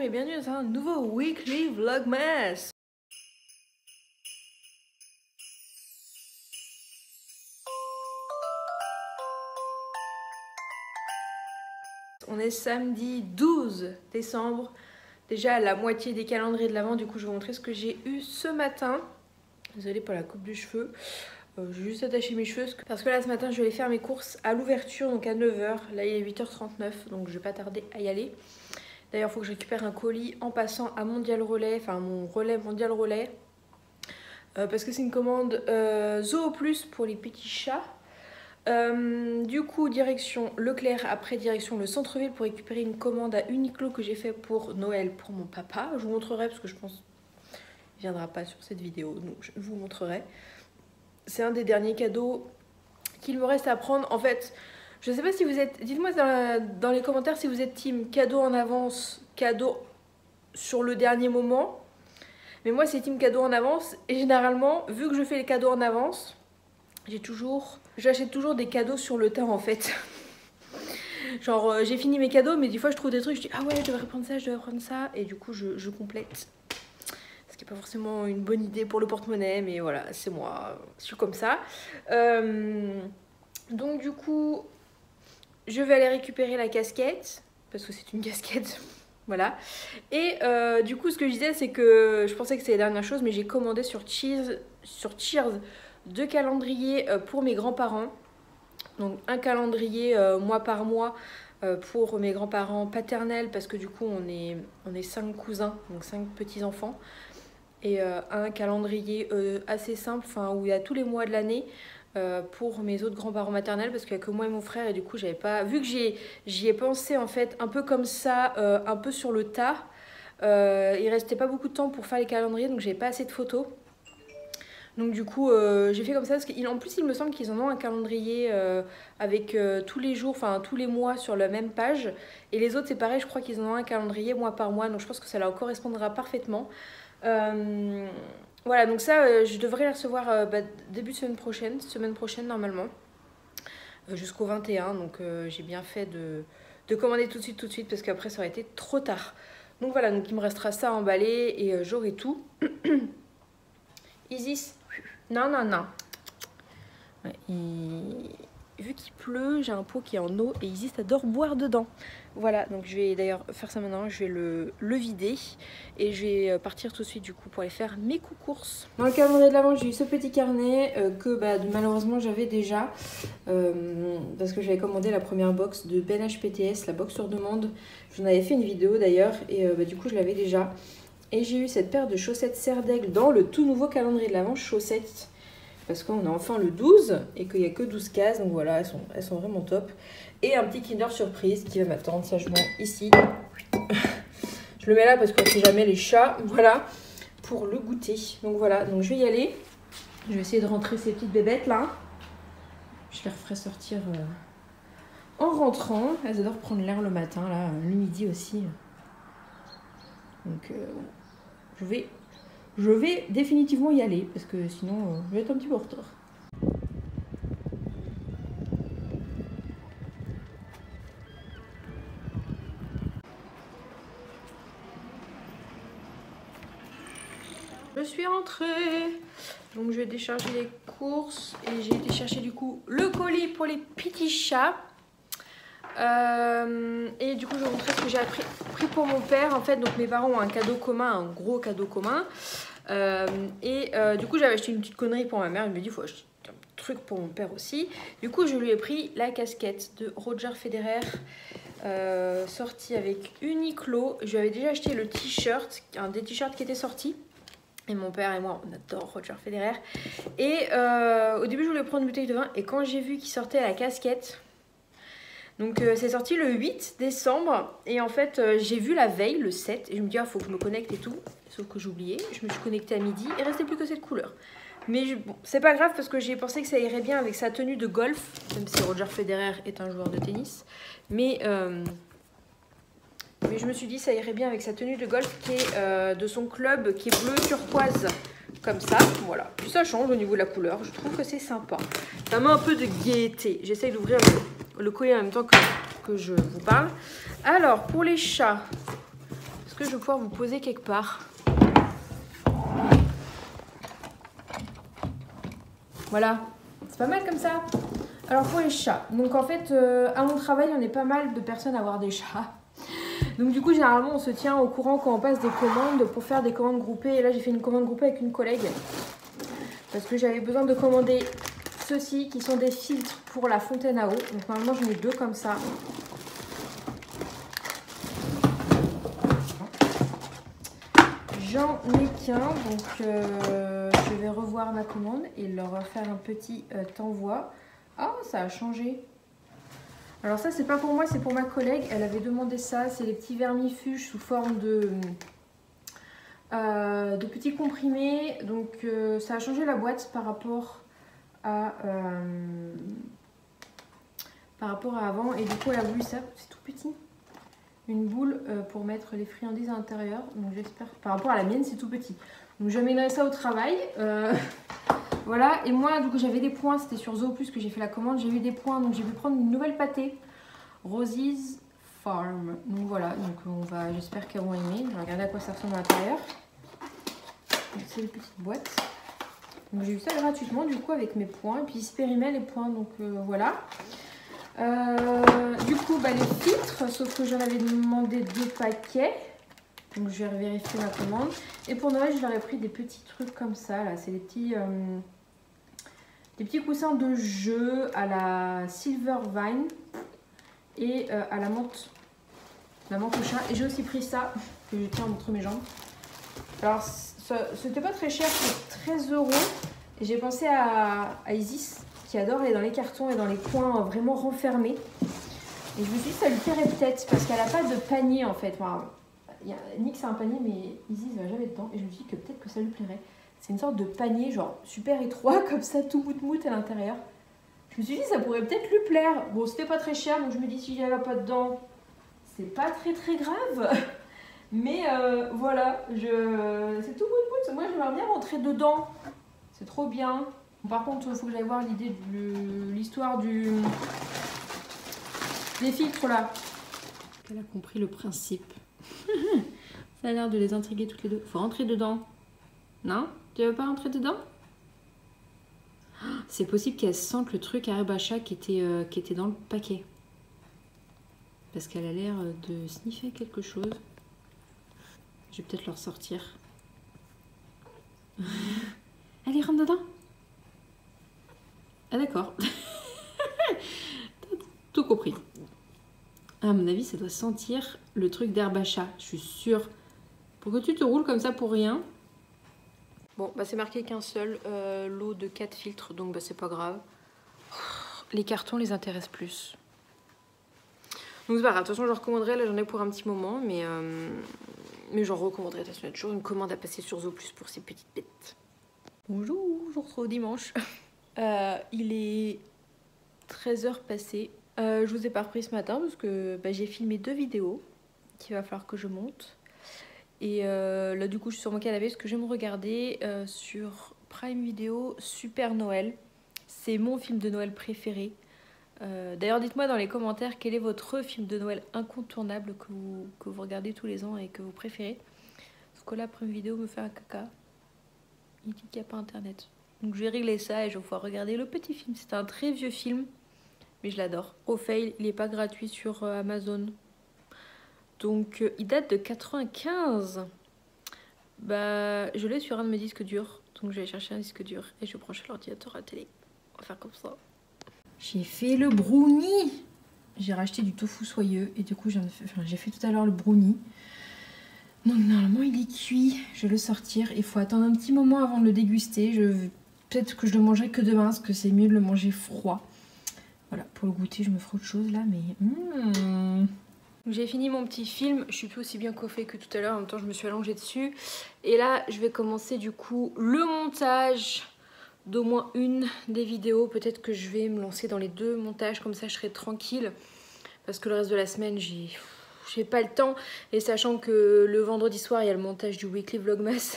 et bienvenue dans un nouveau Weekly Vlogmas. On est samedi 12 décembre, déjà à la moitié des calendriers de l'Avent. Du coup je vais vous montrer ce que j'ai eu ce matin. Désolée pour la coupe du cheveu. J'ai juste attaché mes cheveux parce que là ce matin je vais aller faire mes courses à l'ouverture, donc à 9 h. Là il est 8 h 39, donc je vais pas tarder à y aller. D'ailleurs il faut que je récupère un colis en passant à Mondial Relais, enfin mon relais Mondial Relais. Parce que c'est une commande Zoo Plus pour les petits chats. Du coup direction Leclerc, après direction le centre-ville pour récupérer une commande à Uniqlo que j'ai fait pour Noël pour mon papa. Je vous montrerai parce que je pense qu'il ne viendra pas sur cette vidéo, donc je vous montrerai. C'est un des derniers cadeaux qu'il me reste à prendre. En fait, je sais pas si vous êtes... Dites-moi dans les commentaires si vous êtes team cadeau en avance, cadeau sur le dernier moment. Mais moi c'est team cadeau en avance. Et généralement, vu que je fais les cadeaux en avance, j'achète toujours des cadeaux sur le tas en fait. Genre j'ai fini mes cadeaux, mais des fois je trouve des trucs, je dis ah ouais je devrais prendre ça, je devrais prendre ça. Et du coup je complète. Ce qui n'est pas forcément une bonne idée pour le porte-monnaie, mais voilà, c'est moi, je suis comme ça. Donc du coup, je vais aller récupérer la casquette, parce que c'est une casquette, voilà. Et du coup, ce que je disais, c'est que je pensais que c'était la dernière chose, mais j'ai commandé sur Cheers 2 calendriers pour mes grands-parents. Donc un calendrier mois par mois pour mes grands-parents paternels, parce que du coup, on est 5 cousins, donc 5 petits-enfants. Et un calendrier assez simple, où il y a tous les mois de l'année pour mes autres grands-parents maternels, parce qu'il n'y a que moi et mon frère, et du coup j'avais pas, vu que j'y ai pensé en fait un peu comme ça, un peu sur le tas, il restait pas beaucoup de temps pour faire les calendriers, donc j'avais pas assez de photos. Donc du coup j'ai fait comme ça, parce qu'en plus il me semble qu'ils en ont un calendrier avec tous les jours, enfin tous les mois sur la même page, et les autres c'est pareil, je crois qu'ils en ont un calendrier mois par mois, donc je pense que ça leur correspondra parfaitement. Voilà, donc ça je devrais les recevoir début de semaine prochaine normalement, jusqu'au 21, donc j'ai bien fait de commander tout de suite parce qu'après ça aurait été trop tard. Donc voilà, donc il me restera ça à emballer et j'aurai tout. Isis, non. Ouais, vu qu'il pleut, j'ai un pot qui est en eau et Isis adore boire dedans. Voilà, donc je vais d'ailleurs faire ça maintenant, je vais le vider et je vais partir tout de suite du coup pour aller faire mes courses. Dans le calendrier de l'Avent, j'ai eu ce petit carnet que malheureusement j'avais déjà parce que j'avais commandé la première box de Ben HPTS, la box sur demande. J'en avais fait une vidéo d'ailleurs et du coup je l'avais déjà. Et j'ai eu cette paire de chaussettes Serre d'Aigle dans le tout nouveau calendrier de l'Avent chaussettes. Parce qu'on est enfin le 12 et qu'il n'y a que 12 cases, donc voilà, elles sont vraiment top. Et un petit Kinder Surprise qui va m'attendre sagement ici. Je le mets là parce qu'on ne sait jamais les chats, voilà, pour le goûter. Donc voilà, donc je vais y aller. Je vais essayer de rentrer ces petites bébêtes là. Je les referai sortir en rentrant. Elles adorent prendre l'air le matin, là, le midi aussi. Donc voilà, je vais définitivement y aller parce que sinon je vais être un petit peu en retard. Je suis rentrée, donc je vais décharger les courses et j'ai été chercher du coup le colis pour les petits chats. Et du coup je vais vous montrer ce que j'ai pris pour mon père. En fait, donc mes parents ont un cadeau commun, un gros cadeau commun. Du coup j'avais acheté une petite connerie pour ma mère. Je me dis il faut acheter un truc pour mon père aussi. Du coup je lui ai pris la casquette de Roger Federer sortie avec Uniqlo. Je lui avais déjà acheté le t-shirt, un des t-shirts qui était sorti. Et mon père et moi on adore Roger Federer. Et au début je voulais prendre une bouteille de vin, et quand j'ai vu qu'il sortait la casquette, donc c'est sorti le 8 décembre et en fait j'ai vu la veille, le 7, et je me dis ah faut que je me connecte et tout, sauf que j'ai oublié. Je me suis connectée à midi, il restait plus que cette couleur. Mais bon, c'est pas grave parce que j'ai pensé que ça irait bien avec sa tenue de golf, même si Roger Federer est un joueur de tennis. Mais je me suis dit ça irait bien avec sa tenue de golf qui est de son club, qui est bleu turquoise, comme ça, voilà. Puis ça change au niveau de la couleur, je trouve que c'est sympa. Ça met un peu de gaieté. J'essaye d'ouvrir le collier en même temps que je vous parle. Alors, pour les chats, parce que je vais pouvoir vous poser quelque part? Voilà, c'est pas mal comme ça. Alors pour les chats, donc en fait à mon travail on est pas mal de personnes à avoir des chats. Donc du coup généralement on se tient au courant quand on passe des commandes pour faire des commandes groupées. Et là j'ai fait une commande groupée avec une collègue parce que j'avais besoin de commander ceux-ci qui sont des filtres pour la fontaine à eau. Donc normalement j'en ai 2 comme ça. J'en ai qu'un, donc je vais revoir ma commande et leur faire un petit envoi. Ah, ça a changé. Alors ça, c'est pas pour moi, c'est pour ma collègue. Elle avait demandé ça. C'est les petits vermifuges sous forme de petits comprimés. Donc ça a changé la boîte par rapport à avant. Et du coup, elle a voulu ça. C'est tout petit. Une boule pour mettre les friandises à l'intérieur. Donc j'espère, par rapport à la mienne, c'est tout petit. Donc j'amènerai ça au travail. Voilà, et moi du coup j'avais des points, c'était sur Zooplus que j'ai fait la commande, j'ai eu des points, donc j'ai pu prendre une nouvelle pâtée, Rosie's Farm. Donc voilà, donc j'espère qu'elles vont aimer. Je vais regarder à quoi ça ressemble à l'intérieur. C'est les petites boîtes. Donc j'ai eu ça gratuitement du coup avec mes points, et puis ils se périmaient les points, donc voilà. Du coup les filtres, sauf que j'en avais demandé 2 paquets. Donc je vais vérifier ma commande. Et pour Noël, je leur ai pris des petits trucs comme ça. Là, c'est des petits coussins de jeu à la Silver Vine et à la menthe au chat. Et j'ai aussi pris ça, que je tiens entre mes jambes. Alors, c'était pas très cher, c'est 13 €. Et j'ai pensé à Isis, qui adore aller dans les cartons et dans les coins vraiment renfermés. Et je me suis dit, ça lui plairait peut-être, parce qu'elle n'a pas de panier en fait. Enfin, Nick c'est un panier mais Isis va jamais dedans et je me dis que peut-être que ça lui plairait. C'est une sorte de panier genre super étroit comme ça, tout mout à l'intérieur. Je me suis dit ça pourrait peut-être lui plaire. Bon c'était pas très cher donc je me dis si j'y va pas dedans c'est pas très grave. Mais voilà, c'est tout mout. Moi j'aimerais bien rentrer dedans. C'est trop bien. Par contre il faut que j'aille voir l'histoire des filtres là. Elle a compris le principe. Ça a l'air de les intriguer toutes les deux. Faut rentrer dedans. Non? Tu veux pas rentrer dedans? C'est possible qu'elle sente le truc à Rebacha qui était dans le paquet. Parce qu'elle a l'air de sniffer quelque chose. Je vais peut-être leur sortir. Allez, rentre dedans. Ah d'accord. T'as tout compris. À mon avis, ça doit sentir le truc d'Herbacha. Je suis sûre. Pour que tu te roules comme ça pour rien. Bon, c'est marqué qu'un seul lot de 4 filtres, donc c'est pas grave. Les cartons les intéressent plus. Donc c'est pas grave. De toute façon, je recommanderai. Là, j'en ai pour un petit moment, mais j'en recommanderai. De toute façon, il y a toujours une commande à passer sur Zooplus pour ces petites bêtes. Bonjour, je vous retrouve dimanche. Il est 13 h passées. Je vous ai pas repris ce matin parce que j'ai filmé 2 vidéos qu'il va falloir que je monte. Et là du coup je suis sur mon canapé parce que je vais me regarder sur Prime Video Super Noël. C'est mon film de Noël préféré. D'ailleurs dites-moi dans les commentaires quel est votre film de Noël incontournable que vous regardez tous les ans et que vous préférez. Parce que là Prime Video me fait un caca. Il dit qu'il n'y a pas internet. Donc je vais régler ça et je vais pouvoir regarder le petit film. C'est un très vieux film. Mais je l'adore. Au fail, il n'est pas gratuit sur Amazon. Donc il date de 95. Je l'ai sur un de mes disques durs. Donc je vais chercher un disque dur et je vais brancher l'ordinateur à la télé. On va faire comme ça. J'ai fait le brownie. J'ai racheté du tofu soyeux et du coup j'ai fait tout à l'heure le brownie. Donc normalement il est cuit. Je vais le sortir. Il faut attendre un petit moment avant de le déguster. Peut-être que je le mangerai que demain parce que c'est mieux de le manger froid. Voilà, pour le goûter, je me ferai autre chose là, mais... J'ai fini mon petit film, je suis plus aussi bien coiffée que tout à l'heure, en même temps je me suis allongée dessus. Et là, je vais commencer du coup le montage d'au moins une des vidéos. Peut-être que je vais me lancer dans les 2 montages, comme ça je serai tranquille. Parce que le reste de la semaine, j'ai pas le temps. Et sachant que le vendredi soir, il y a le montage du Weekly Vlogmas.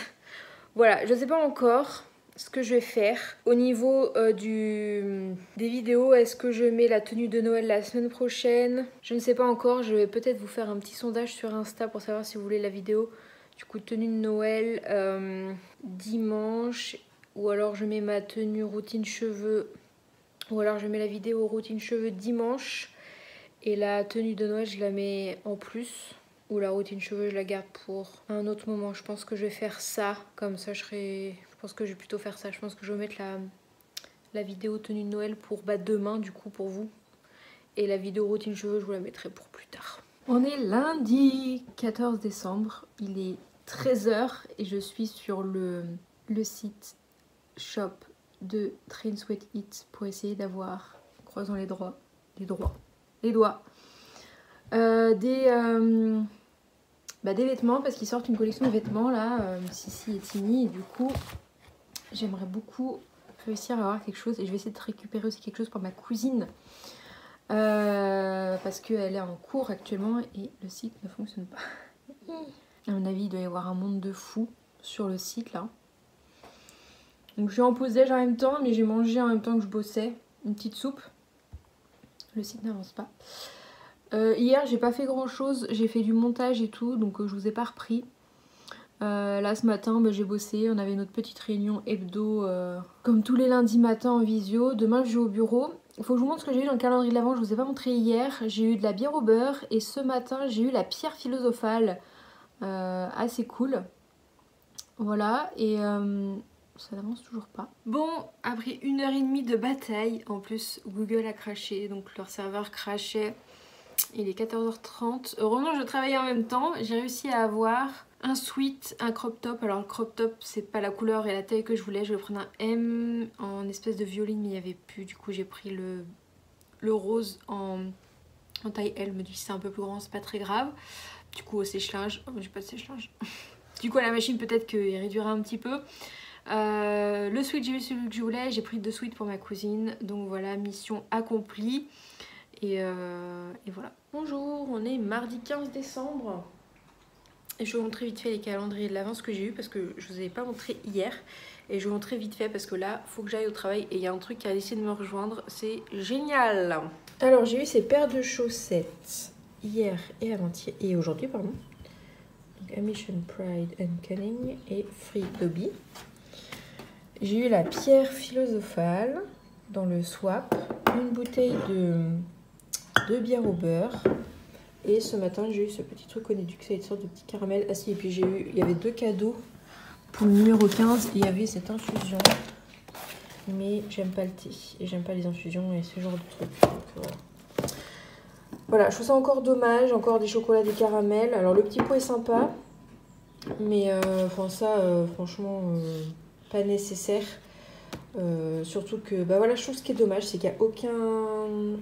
Voilà, je sais pas encore ce que je vais faire. Au niveau des vidéos, est-ce que je mets la tenue de Noël la semaine prochaine? Je ne sais pas encore, je vais peut-être vous faire un petit sondage sur Insta pour savoir si vous voulez la vidéo. Du coup, tenue de Noël dimanche, ou alors je mets ma tenue routine cheveux, ou alors je mets la vidéo routine cheveux dimanche, et la tenue de Noël je la mets en plus. Ou la routine cheveux, je la garde pour un autre moment. Je pense que je vais faire ça. Comme ça, je pense que je vais plutôt faire ça. Je pense que je vais mettre la vidéo tenue de Noël pour demain, du coup, pour vous. Et la vidéo routine cheveux, je vous la mettrai pour plus tard. On est lundi 14 décembre. Il est 13 h et je suis sur le site shop de Train Sweat Eat pour essayer d'avoir, croisons les doigts, des vêtements, parce qu'ils sortent une collection de vêtements là, Sissi et Tini, et du coup j'aimerais beaucoup réussir à avoir quelque chose, et je vais essayer de récupérer aussi quelque chose pour ma cousine parce qu'elle est en cours actuellement et le site ne fonctionne pas. À mon avis il doit y avoir un monde de fous sur le site là. Donc je suis en pause déj en même temps, mais j'ai mangé en même temps que je bossais une petite soupe. Le site n'avance pas. Hier j'ai pas fait grand chose, j'ai fait du montage et tout, donc je vous ai pas repris. Là ce matin j'ai bossé, on avait notre petite réunion hebdo comme tous les lundis matins en visio. Demain je vais au bureau. Il faut que je vous montre ce que j'ai eu dans le calendrier de l'avant, je vous ai pas montré hier. J'ai eu de la bière au beurre et ce matin j'ai eu la pierre philosophale, assez cool. Voilà, et ça n'avance toujours pas. Bon, après 1h30 de bataille, en plus Google a craché, donc leur serveur crachait. Il est 14h30. Heureusement je travaillais en même temps. J'ai réussi à avoir un sweat, un crop top. Alors le crop top c'est pas la couleur et la taille que je voulais. Je vais prendre un M en espèce de violine mais il n'y avait plus. Du coup j'ai pris le rose en taille L. Je me dis que c'est un peu plus grand, c'est pas très grave. Du coup au sèche-linge, oh, j'ai pas de sèche-linge. Du coup à la machine peut-être qu'il réduira un petit peu. Le sweat j'ai eu celui que je voulais. J'ai pris 2 sweats pour ma cousine. Donc voilà, mission accomplie. Et voilà. Bonjour, on est mardi 15 décembre. Et je vais vous montrer vite fait les calendriers de l'avance que j'ai eu parce que je vous avais pas montré hier. Et je vais vous montrer vite fait parce que là, faut que j'aille au travail et il y a un truc qui a décidé de me rejoindre. C'est génial. Alors j'ai eu ces paires de chaussettes hier et avant-hier et aujourd'hui, pardon. Donc Ambition, Pride and Cunning et Free Dobby. J'ai eu la pierre philosophale dans le swap, une bouteille de bière au beurre. Et ce matin j'ai eu ce petit truc au Nedux, c'est une sorte de petit caramel. Ah si, et puis il y avait 2 cadeaux pour le numéro 15. Il y avait cette infusion, mais j'aime pas le thé et j'aime pas les infusions et ce genre de trucs. Donc, voilà, je trouve ça encore dommage, encore des chocolats, des caramels. Alors le petit pot est sympa, mais enfin franchement pas nécessaire. Surtout que voilà, je trouve ce qui est dommage, c'est qu'il n'y a aucune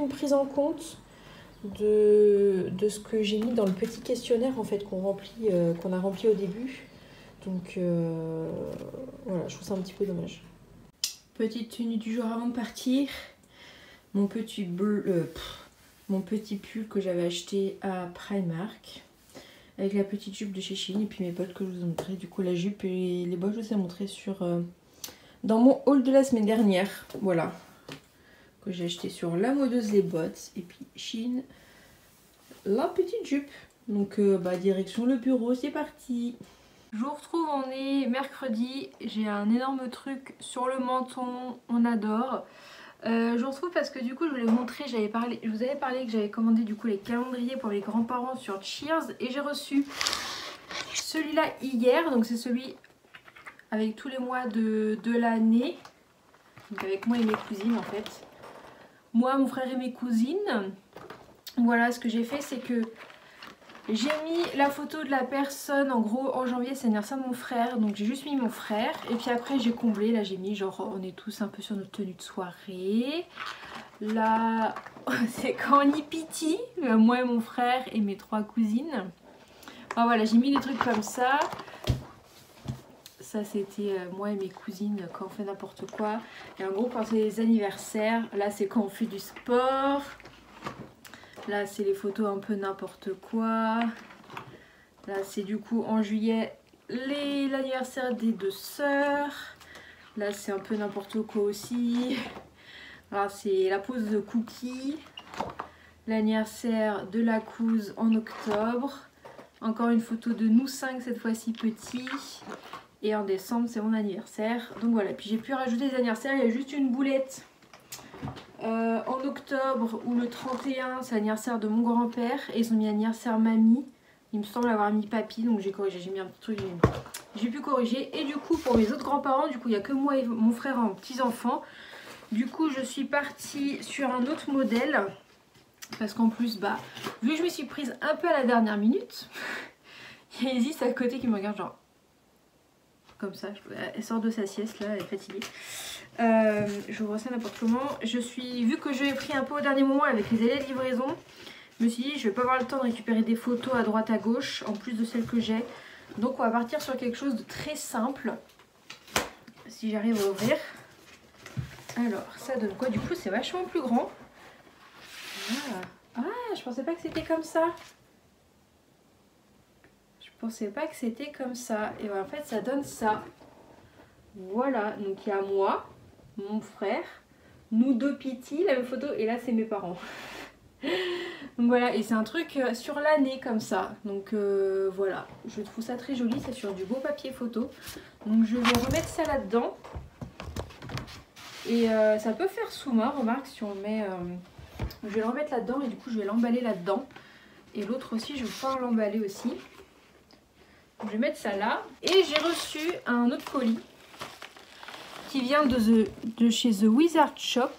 prise en compte de ce que j'ai mis dans le petit questionnaire en fait qu'on a rempli au début. Donc voilà, je trouve ça un petit peu dommage. Petite tenue du jour avant de partir. Mon petit pull que j'avais acheté à Primark. Avec la petite jupe de chez Shein et puis mes bottes que je vous ai montré. Du coup la jupe et les bottes je vous ai montré dans mon haul de la semaine dernière. Voilà. Que j'ai acheté sur La Modeuse les bottes. Et puis Shein la petite jupe. Donc direction le bureau, c'est parti. Je vous retrouve, on est mercredi. J'ai un énorme truc sur le menton, on adore. Je vous retrouve parce que du coup je voulais vous montrer, je vous avais parlé que j'avais commandé du coup les calendriers pour les grands-parents sur Cheers. Et j'ai reçu celui-là hier, donc c'est celui avec tous les mois de l'année. Donc avec moi et mes cousines en fait. Moi, mon frère et mes cousines. Voilà, ce que j'ai fait c'est que j'ai mis la photo de la personne, en gros en janvier c'est l'anniversaire de mon frère, donc j'ai juste mis mon frère. Et puis après j'ai comblé, là j'ai mis genre on est tous un peu sur notre tenue de soirée. Là c'est quand on y piti, moi et mon frère et mes 3 cousines. Enfin, voilà, j'ai mis des trucs comme ça. Ça c'était moi et mes cousines quand on fait n'importe quoi. Et en gros quand c'est les anniversaires, là c'est quand on fait du sport. Là c'est les photos un peu n'importe quoi. Là c'est du coup en juillet l'anniversaire des 2 sœurs. Là c'est un peu n'importe quoi aussi. Alors c'est la pose de cookies. L'anniversaire de la couse en octobre. Encore une photo de nous 5 cette fois-ci petits. Et en décembre c'est mon anniversaire. Donc voilà, puis j'ai pu rajouter des anniversaires. Il y a juste une boulette en octobre ou le 31 c'est l'anniversaire de mon grand-père. Et ils ont mis anniversaire mamie. Il me semble avoir mis papy, donc j'ai corrigé, j'ai mis un petit truc, j'ai pu corriger. Et du coup pour mes autres grands-parents, du coup il n'y a que moi et mon frère en petits-enfants. Du coup je suis partie sur un autre modèle. Parce qu'en plus, bah, vu que je me suis prise un peu à la dernière minute, il y a Isis à côté qui me regarde genre comme ça. Elle sort de sa sieste là, elle est fatiguée. Je vous ça n'importe comment. Vu que je l'ai pris un peu au dernier moment avec les délais de livraison, je me suis dit je vais pas avoir le temps de récupérer des photos à droite à gauche en plus de celles que j'ai. Donc on va partir sur quelque chose de très simple. Si j'arrive à ouvrir. Alors ça donne quoi? Du coup c'est vachement plus grand. Ah, je pensais pas que c'était comme ça. Je pensais pas que c'était comme ça. Et en fait ça donne ça. Voilà, donc il y a moi, mon frère, nous deux petits, la même photo, et là c'est mes parents. Donc voilà, et c'est un truc sur l'année comme ça. Donc voilà, je trouve ça très joli, c'est sur du beau papier photo. Donc je vais remettre ça là-dedans. Et ça peut faire sous-main, remarque, si on le met... je vais le remettre là-dedans et du coup je vais l'emballer là-dedans. Et l'autre aussi, je vais pouvoir l'emballer aussi. Donc, je vais mettre ça là. Et j'ai reçu un autre colis qui vient de chez The Wizard Shop.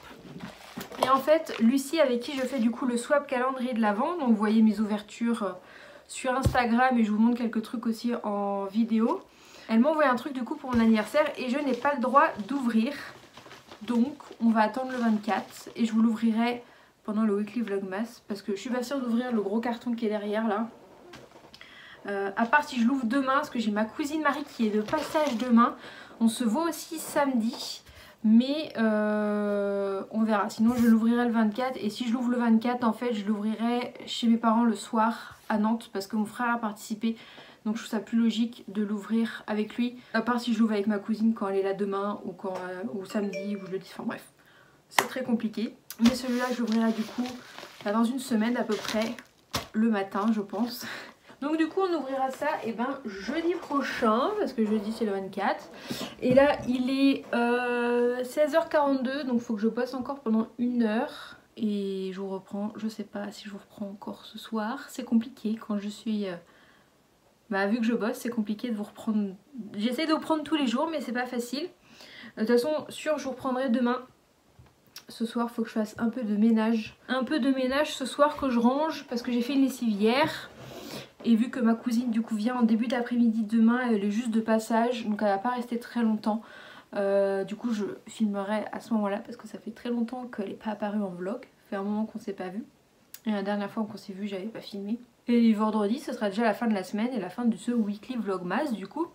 Et en fait, Lucie, avec qui je fais du coup le swap calendrier de l'Avent, donc vous voyez mes ouvertures sur Instagram et je vous montre quelques trucs aussi en vidéo. Elle m'a envoyé un truc du coup pour mon anniversaire et je n'ai pas le droit d'ouvrir. Donc on va attendre le 24 et je vous l'ouvrirai pendant le weekly vlogmas parce que je suis pas sûre d'ouvrir le gros carton qui est derrière là. À part si je l'ouvre demain, parce que j'ai ma cousine Marie qui est de passage demain. On se voit aussi samedi, mais on verra. Sinon je l'ouvrirai le 24 et si je l'ouvre le 24 en fait je l'ouvrirai chez mes parents le soir à Nantes parce que mon frère a participé. Donc je trouve ça plus logique de l'ouvrir avec lui. À part si je l'ouvre avec ma cousine quand elle est là demain ou samedi ou jeudi, enfin bref. C'est très compliqué. Mais celui-là je l'ouvrirai du coup dans une semaine à peu près, le matin je pense. Donc du coup on ouvrira ça jeudi prochain, parce que jeudi c'est le 24. Et là il est 16h42, donc il faut que je bosse encore pendant 1 heure. Et je vous reprends, je sais pas si je vous reprends encore ce soir. C'est compliqué quand je suis... vu que je bosse c'est compliqué de vous reprendre. J'essaie de vous prendre tous les jours mais c'est pas facile. De toute façon sûr je vous reprendrai demain. Ce soir faut que je fasse un peu de ménage. Un peu de ménage ce soir que je range parce que j'ai fait une lessive hier. Et vu que ma cousine du coup vient en début d'après-midi demain, elle est juste de passage, donc elle va pas rester très longtemps. Du coup je filmerai à ce moment-là parce que ça fait très longtemps qu'elle n'est pas apparue en vlog. Ça fait un moment qu'on s'est pas vu. Et la dernière fois qu'on s'est vu j'avais pas filmé. Et vendredi ce sera déjà la fin de la semaine et la fin de ce weekly vlogmas du coup.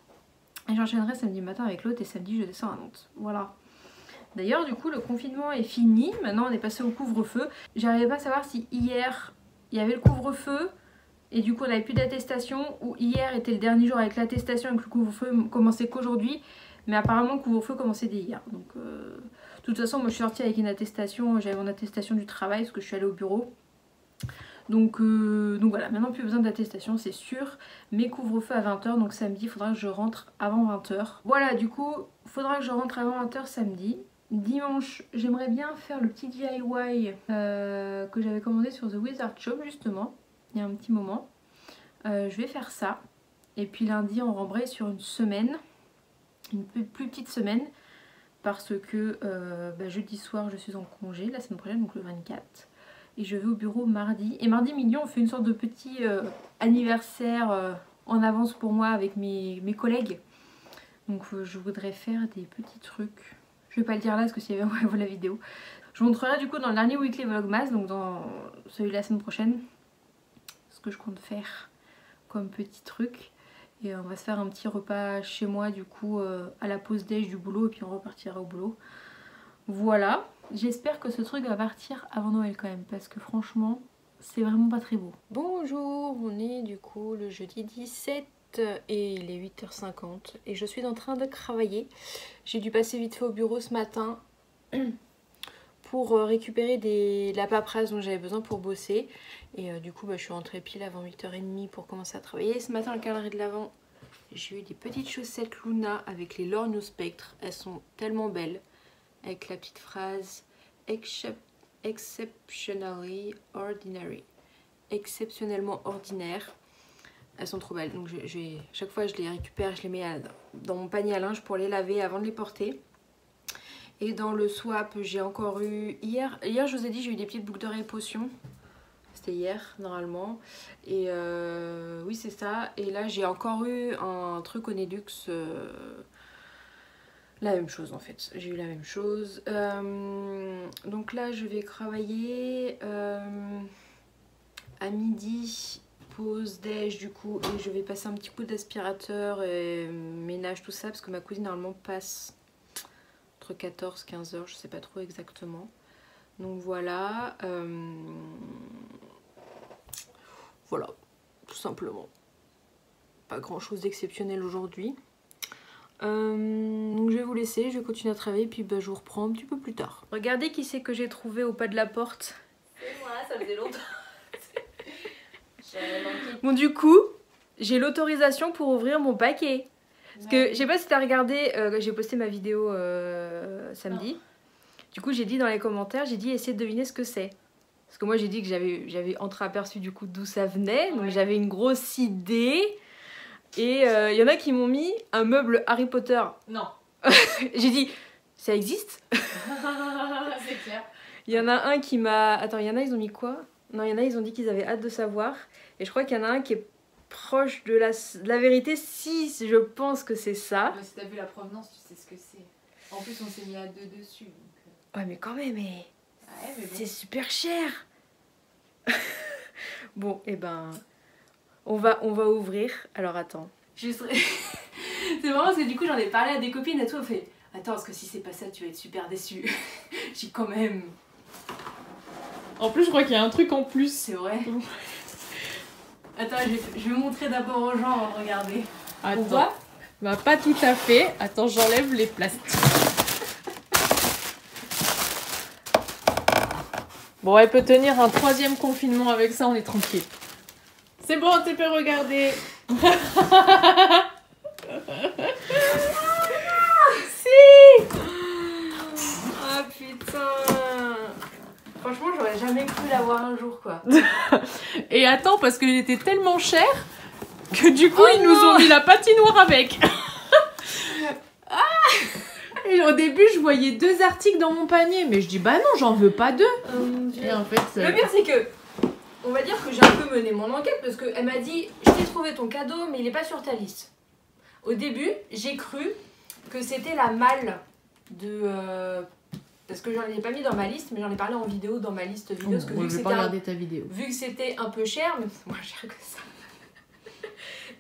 Et j'enchaînerai samedi matin avec l'autre et samedi je descends à Nantes. Voilà. D'ailleurs du coup le confinement est fini, maintenant on est passé au couvre-feu. J'arrivais pas à savoir si hier il y avait le couvre-feu. Et du coup on n'avait plus d'attestation, ou hier était le dernier jour avec l'attestation et que le couvre-feu commençait qu'aujourd'hui. Mais apparemment le couvre-feu commençait dès hier. Donc de toute façon moi je suis sortie avec une attestation, j'avais mon attestation du travail parce que je suis allée au bureau. Donc voilà, maintenant plus besoin d'attestation c'est sûr. Mais couvre-feu à 20 h, donc samedi il faudra que je rentre avant 20 h. Voilà du coup il faudra que je rentre avant 20 h samedi. Dimanche j'aimerais bien faire le petit DIY que j'avais commandé sur The Wizard Shop justement. Il y a un petit moment. Je vais faire ça. Et puis lundi on rembraye sur une semaine. Une plus petite semaine. Parce que jeudi soir je suis en congé la semaine prochaine, donc le 24. Et je vais au bureau mardi. Et mardi midi on fait une sorte de petit anniversaire en avance pour moi avec mes collègues. Donc je voudrais faire des petits trucs. Je vais pas le dire là parce que si vous voyez la vidéo. Je vous montrerai du coup dans le dernier weekly vlogmas, donc dans celui de la semaine prochaine. Que je compte faire comme petit truc et on va se faire un petit repas chez moi du coup à la pause déj du boulot et puis on repartira au boulot. Voilà, j'espère que ce truc va partir avant Noël quand même parce que franchement c'est vraiment pas très beau. Bonjour, on est du coup le jeudi 17 et il est 8h50 et je suis en train de travailler. J'ai dû passer vite fait au bureau ce matin pour récupérer de la paperasse dont j'avais besoin pour bosser. Et du coup, je suis rentrée pile avant 8h30 pour commencer à travailler. Ce matin, le calendrier de l'Avent, j'ai eu des petites chaussettes Luna avec les lorgnes au spectre. Elles sont tellement belles. Avec la petite phrase exceptionally ordinary. Exceptionnellement ordinaire. Elles sont trop belles. Donc chaque fois je les récupère, je les mets dans mon panier à linge pour les laver avant de les porter. Et dans le swap, j'ai encore eu hier je vous ai dit, j'ai eu des petites boucles d'oreilles potions. C'était hier normalement. Et oui, c'est ça. Et là, j'ai encore eu un truc au Nedux. La même chose en fait. J'ai eu la même chose. Donc là, je vais travailler à midi. Pause déj du coup. Et je vais passer un petit coup d'aspirateur et ménage tout ça. Parce que ma cousine normalement passe entre 14 et 15 h. Je sais pas trop exactement. Donc voilà. Voilà, tout simplement. Pas grand chose d'exceptionnel aujourd'hui. Donc je vais vous laisser, je vais continuer à travailler, puis je vous reprends un petit peu plus tard. Regardez qui c'est que j'ai trouvé au pas de la porte. C'est moi, ça faisait longtemps. Bon, du coup, j'ai l'autorisation pour ouvrir mon paquet. Parce que je sais pas si t'as regardé, j'ai posté ma vidéo samedi. Non. Du coup, j'ai dit dans les commentaires, j'ai dit essayez de deviner ce que c'est. Parce que moi, j'ai dit que j'avais entreaperçu du coup d'où ça venait. Donc j'avais une grosse idée. Et il y en a qui m'ont mis un meuble Harry Potter. Non. J'ai dit, ça existe? C'est clair. Il y en a un qui m'a... Attends, il y en a, ils ont mis quoi? Non, il y en a, ils ont dit qu'ils avaient hâte de savoir. Et je crois qu'il y en a un qui est proche de la vérité, si je pense que c'est ça. Si t'as vu la provenance, tu sais ce que c'est. En plus, on s'est mis à deux dessus. Donc... Ouais, mais quand même, mais bon. C'est super cher. Bon, et ben... On va ouvrir. Alors, attends. C'est marrant parce que du coup, j'en ai parlé à des copines et tout. On fait, attends, parce que si c'est pas ça, tu vas être super déçue. J'ai quand même... En plus, je crois qu'il y a un truc en plus. C'est vrai. Attends, je vais montrer d'abord aux gens avant de regarder. Attends. On voit? Bah, pas tout à fait. Attends, j'enlève les plastiques. Bon, elle peut tenir un 3e confinement avec ça, on est tranquille. C'est bon, tu peux regarder. Si. Ah putain. Franchement, j'aurais jamais cru l'avoir un jour, quoi. Et attends, parce qu'il était tellement cher que du coup, ils nous ont mis la patinoire avec. Et au début, je voyais 2 articles dans mon panier, mais je dis bah non, j'en veux pas 2. Et en fait, le pire, c'est que on va dire que j'ai un peu mené mon enquête parce qu'elle m'a dit je t'ai trouvé ton cadeau, mais il est pas sur ta liste. Au début, j'ai cru que c'était la malle de parce que j'en ai pas mis dans ma liste, mais j'en ai parlé en vidéo dans ma liste vidéo. Parce que je vais pas regarder ta vidéo. Vu que c'était un peu cher, mais c'est moins cher que ça.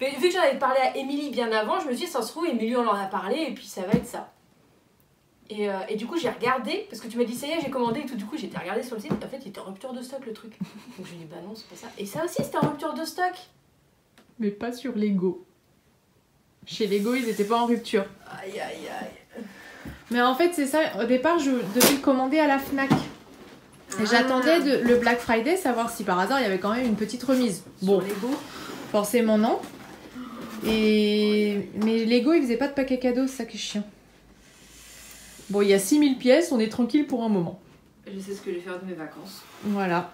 Mais vu que j'en avais parlé à Émilie bien avant, je me suis dit ça se trouve Émilie on en a parlé et puis ça va être ça. Et du coup j'ai regardé, parce que tu m'as dit ça y est j'ai commandé et tout, du coup j'ai été regarder sur le site, en fait il était en rupture de stock le truc. Donc je me dis bah non c'est pas ça. Et ça aussi c'était en rupture de stock. Mais pas sur Lego. Chez Lego ils étaient pas en rupture. Aïe aïe aïe. Mais en fait c'est ça, au départ je devais le commander à la Fnac. Et j'attendais le Black Friday, savoir si par hasard il y avait quand même une petite remise. Bon, Lego forcément non. Mais Lego il faisait pas de paquet cadeau, c'est ça qui est chiant. Bon, il y a 6000 pièces, on est tranquille pour un moment. Je sais ce que je vais faire de mes vacances. Voilà.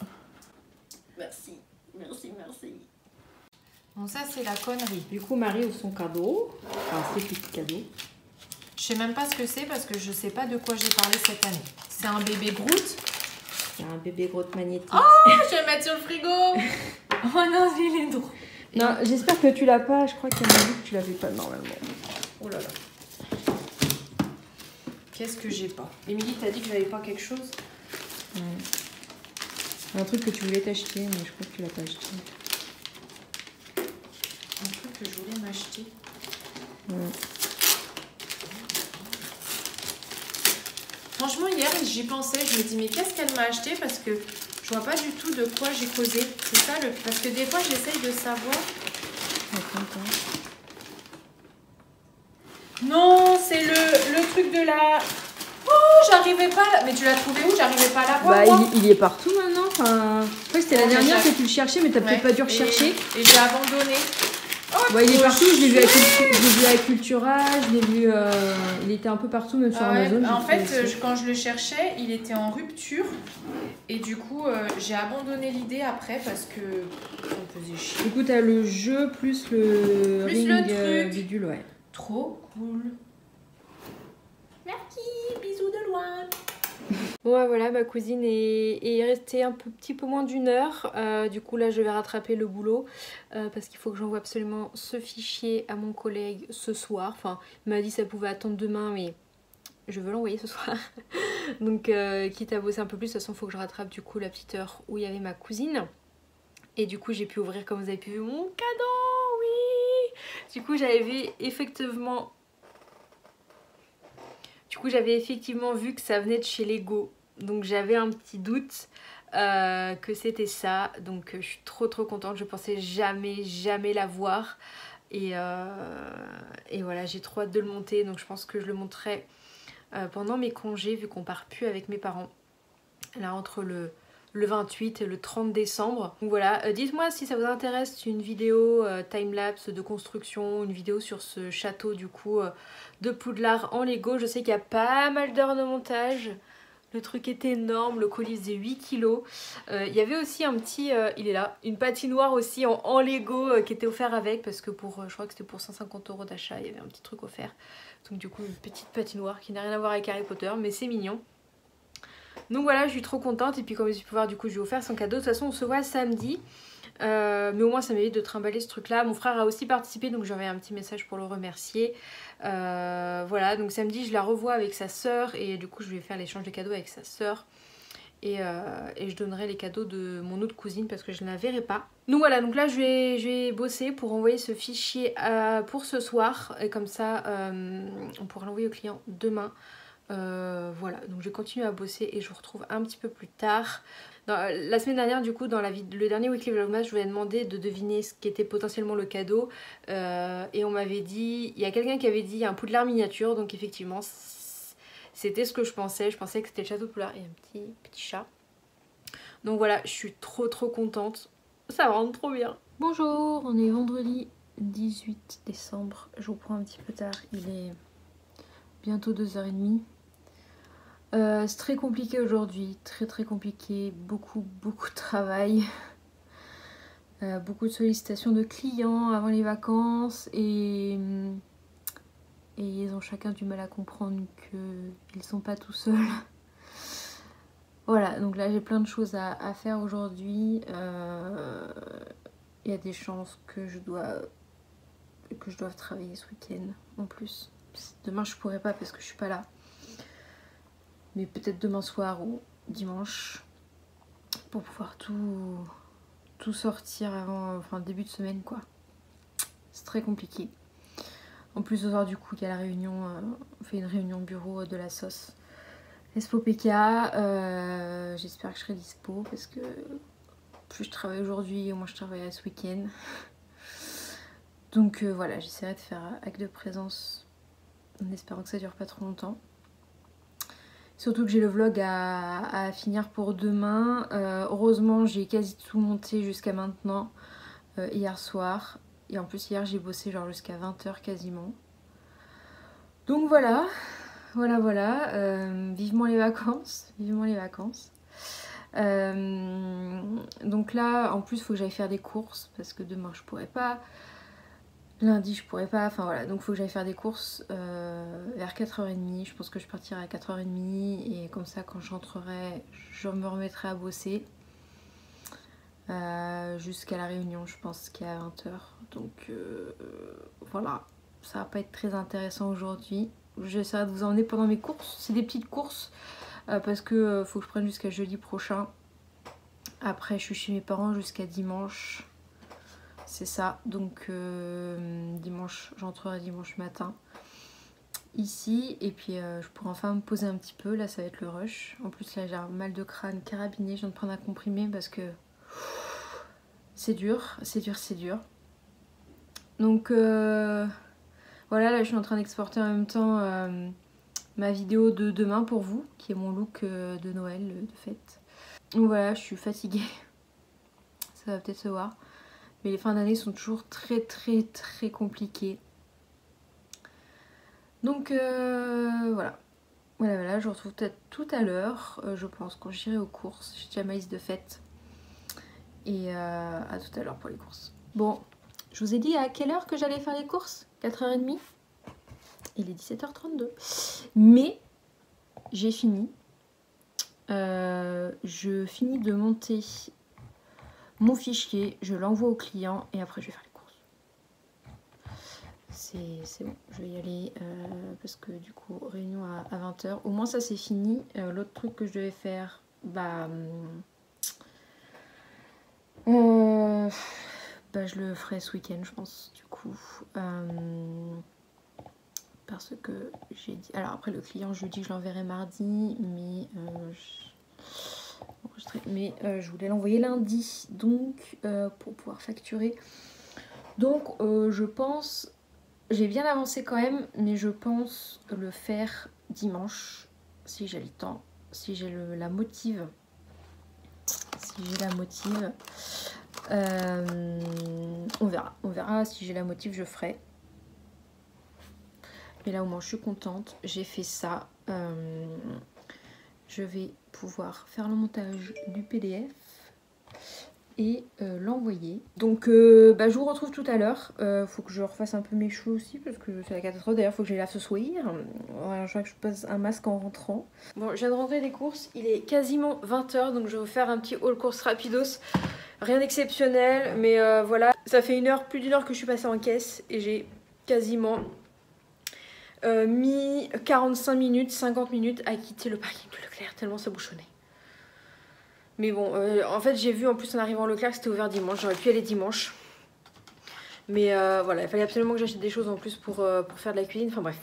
Merci, merci, merci. Bon, ça, c'est la connerie. Du coup, Marie ouvre son cadeau. Enfin, ses petits cadeaux. Je sais même pas ce que c'est parce que je sais pas de quoi j'ai parlé cette année. C'est un bébé Groot. Il y a un bébé Groot magnétique. Oh, je vais le mettre sur le frigo. Oh non, il est drôle. Non, j'espère que tu l'as pas. Je crois qu'elle m'a dit que tu l'avais pas normalement. Oh là là. Qu'est-ce que j'ai pas? Émilie, t'as dit que j'avais pas quelque chose? Un truc que tu voulais t'acheter, mais je crois que tu l'as pas acheté. Un truc que je voulais m'acheter? Franchement, hier, j'y pensais. Je me dis, mais qu'est-ce qu'elle m'a acheté? Parce que je vois pas du tout de quoi j'ai causé. C'est ça, parce que des fois, j'essaye de savoir. Attends. Non, c'est le truc de la... Oh, j'arrivais pas à... Mais tu l'as trouvé où? J'arrivais pas à la voir. Bah, il y est partout maintenant. Enfin, ouais, c'était la dernière que tu le cherchais, mais t'as peut-être pas dû rechercher. Et j'ai abandonné. Oh, ouais, il est partout. Je l'ai vu à Cultura, je l'ai vu. Il était un peu partout, même sur Amazon. En fait, quand je le cherchais, il était en rupture. Et du coup, j'ai abandonné l'idée après parce que ça me faisait chier. Du coup, t'as le jeu plus le ring le truc. bidule, ouais. Trop cool. Merci, bisous de loin. Bon ouais, voilà, ma cousine est restée un petit peu moins d'1 heure. Du coup là je vais rattraper le boulot parce qu'il faut que j'envoie absolument ce fichier à mon collègue ce soir. Enfin il m'a dit que ça pouvait attendre demain mais je veux l'envoyer ce soir. Donc quitte à bosser un peu plus, de toute façon il faut que je rattrape du coup la petite heure où il y avait ma cousine. Et du coup j'ai pu ouvrir, comme vous avez pu voir, mon cadeau, oui. Du coup j'avais effectivement... j'avais effectivement vu que ça venait de chez Lego. Donc j'avais un petit doute que c'était ça. Donc je suis trop contente. Je pensais jamais l'avoir. Et voilà, j'ai trop hâte de le monter. Donc je pense que je le monterai pendant mes congés vu qu'on part plus avec mes parents. Là entre le 28 et le 30 décembre. Donc voilà, dites-moi si ça vous intéresse une vidéo timelapse de construction, une vidéo sur ce château du coup de Poudlard en Lego. Je sais qu'il y a pas mal d'heures de montage. Le truc est énorme, le colis faisait 8 kilos. Il y avait aussi un petit, il est là, une patinoire aussi en Lego qui était offert avec parce que je crois que c'était pour 150 € d'achat, il y avait un petit truc offert. Donc du coup une petite patinoire qui n'a rien à voir avec Harry Potter mais c'est mignon. Donc voilà, je suis trop contente et puis comme vous pouvez voir du coup je lui ai offert son cadeau. De toute façon on se voit samedi. Mais au moins ça m'évite de trimballer ce truc là. Mon frère a aussi participé donc j'ai envoyé un petit message pour le remercier. Voilà, donc samedi je la revois avec sa sœur et du coup je vais faire l'échange de cadeaux avec sa sœur. Et je donnerai les cadeaux de mon autre cousine parce que je ne la verrai pas. Donc voilà, donc là je vais bosser pour envoyer ce fichier pour ce soir. Et comme ça on pourra l'envoyer au client demain. Voilà, donc je vais continuer à bosser et je vous retrouve un petit peu plus tard. La semaine dernière du coup dans le dernier Weekly Vlogmas je vous ai demandé de deviner ce qui était potentiellement le cadeau et on m'avait dit, il y a quelqu'un qui avait dit un Poudlard miniature, donc effectivement c'était ce que je pensais que c'était le château de Poudlard et un petit chat. Donc voilà, je suis trop contente, ça rend trop bien. Bonjour, on est vendredi 18 décembre, je vous prends un petit peu tard, il est bientôt 2h30. C'est très compliqué aujourd'hui, très compliqué, beaucoup de travail, beaucoup de sollicitations de clients avant les vacances et ils ont chacun du mal à comprendre qu'ils sont pas tout seuls. Voilà, donc là j'ai plein de choses à faire aujourd'hui. Il y a des chances que je doive travailler ce week-end en plus. Demain je pourrais pas parce que je suis pas là. Mais peut-être demain soir ou dimanche pour pouvoir tout sortir avant, enfin début de semaine quoi. C'est très compliqué. En plus ce soir du coup il y a la réunion, on fait une réunion bureau de la sauce Expo PK. J'espère que je serai dispo parce que plus je travaille aujourd'hui, au moins je travaillerai ce week-end. Donc voilà, j'essaierai de faire acte de présence en espérant que ça dure pas trop longtemps. Surtout que j'ai le vlog à finir pour demain. Heureusement j'ai quasi tout monté jusqu'à maintenant hier soir. Et en plus hier j'ai bossé genre jusqu'à 20 h quasiment. Donc voilà. Vivement les vacances. Donc là en plus il faut que j'aille faire des courses parce que demain je pourrais pas. Lundi je pourrais pas, enfin voilà, donc il faut que j'aille faire des courses vers 4h30, je pense que je partirai à 4h30 et comme ça quand je rentrerai, je me remettrai à bosser jusqu'à la réunion, je pense qu'il est à 20 h. Donc voilà, ça va pas être très intéressant aujourd'hui. J'essaierai de vous emmener pendant mes courses, c'est des petites courses parce que faut que je prenne jusqu'à jeudi prochain. Après je suis chez mes parents jusqu'à dimanche. C'est ça, donc dimanche, j'entrerai dimanche matin ici et puis je pourrai enfin me poser un petit peu. Là ça va être le rush. En plus là j'ai un mal de crâne carabiné, je viens de prendre un comprimé parce que c'est dur. Donc Voilà, là je suis en train d'exporter en même temps ma vidéo de demain pour vous, qui est mon look de Noël, de fête. Donc voilà, je suis fatiguée. Ça va peut-être se voir. Mais les fins d'année sont toujours très compliquées. Donc voilà. Voilà, je vous retrouve peut-être tout à l'heure, je pense, quand j'irai aux courses. J'ai déjà ma liste de fêtes. Et à tout à l'heure pour les courses. Bon, je vous ai dit à quelle heure que j'allais faire les courses? 4h30. Il est 17h32. Mais j'ai fini. Je finis de monter mon fichier, je l'envoie au client et après je vais faire les courses. C'est bon, je vais y aller parce que du coup, réunion à 20h. Au moins ça c'est fini. L'autre truc que je devais faire, je le ferai ce week-end je pense du coup. Parce que j'ai dit... Alors après le client je lui dis que je l'enverrai mardi, mais je voulais l'envoyer lundi, donc pour pouvoir facturer. Donc je pense, j'ai bien avancé quand même, mais je pense le faire dimanche, si j'ai le temps, si j'ai la motive. Si j'ai la motive, on verra si j'ai la motive, je ferai. Mais là au moins je suis contente, j'ai fait ça. Je vais pouvoir faire le montage du PDF et l'envoyer. Donc je vous retrouve tout à l'heure. Faut que je refasse un peu mes cheveux aussi parce que c'est la catastrophe. D'ailleurs faut que je les lave ce soir. Voilà, je crois que je pose un masque en rentrant. Bon, je viens de rentrer des courses, il est quasiment 20h, donc je vais vous faire un petit haul course rapidos. Rien d'exceptionnel, mais voilà. Ça fait plus d'une heure que je suis passée en caisse et j'ai quasiment mis 45 minutes, 50 minutes à quitter le parking de Leclerc, tellement ça bouchonnait. Mais bon, en fait j'ai vu en plus en arrivant au Leclerc que c'était ouvert dimanche, j'aurais pu y aller dimanche. Mais voilà, il fallait absolument que j'achète des choses en plus pour faire de la cuisine, enfin bref.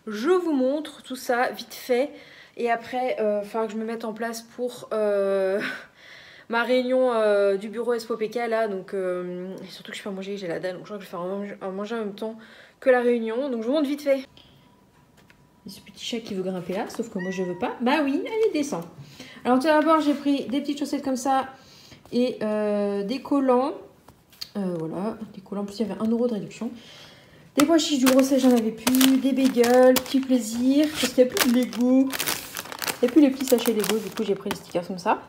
Je vous montre tout ça vite fait et après il faudra que je me mette en place pour ma réunion du bureau SPOPK là. Donc, et surtout que je fais à manger, j'ai la dalle, donc je crois que je vais faire à manger en même temps que la réunion. Donc je vous montre vite fait. Et ce petit chat qui veut grimper là, sauf que moi je veux pas. Bah oui, allez descend. Alors tout d'abord j'ai pris des petites chaussettes comme ça et des collants. Voilà, des collants, en plus il y avait 1 € de réduction. Des pois chiches, du gros sel, j'en avais plus. Des bagels, petit plaisir. Parce qu'il n'y a plus de Lego. Il n'y a plus les petits sachets Lego, du coup j'ai pris les stickers comme ça.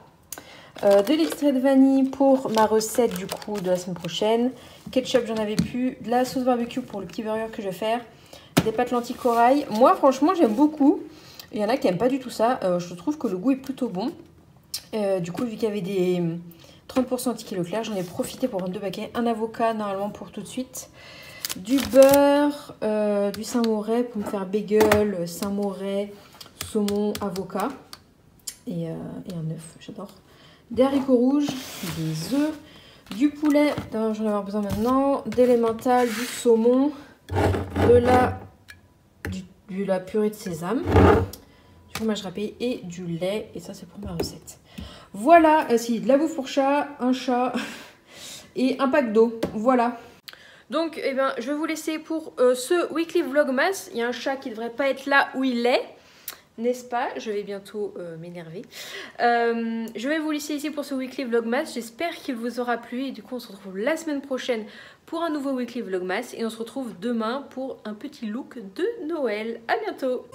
De l'extrait de vanille pour ma recette du coup de la semaine prochaine. Ketchup, j'en avais plus. De la sauce barbecue pour le petit burger que je vais faire. Des pâtes lentilles corail. Moi franchement j'aime beaucoup. Il y en a qui n'aiment pas du tout ça. Je trouve que le goût est plutôt bon. Du coup vu qu'il y avait des 30% tickets Leclerc, j'en ai profité pour prendre 2 paquets. Un avocat normalement pour tout de suite. Du beurre, du Saint-Moré pour me faire bagel, Saint-Moré, saumon, avocat. Et un œuf, j'adore. Des haricots rouges, des œufs, du poulet, j'en ai avoir besoin maintenant, d'élémental, du saumon, de la purée de sésame, du fromage râpé et du lait. Et ça c'est pour ma recette. Voilà, de la bouffe pour chat, un chat et un pack d'eau. Voilà. Donc je vais vous laisser pour ce weekly vlogmas. Il y a un chat qui ne devrait pas être là où il est. N'est-ce pas? Je vais bientôt m'énerver. Je vais vous laisser ici pour ce weekly vlogmas. J'espère qu'il vous aura plu. Et du coup, on se retrouve la semaine prochaine pour un nouveau weekly vlogmas. Et on se retrouve demain pour un petit look de Noël. À bientôt!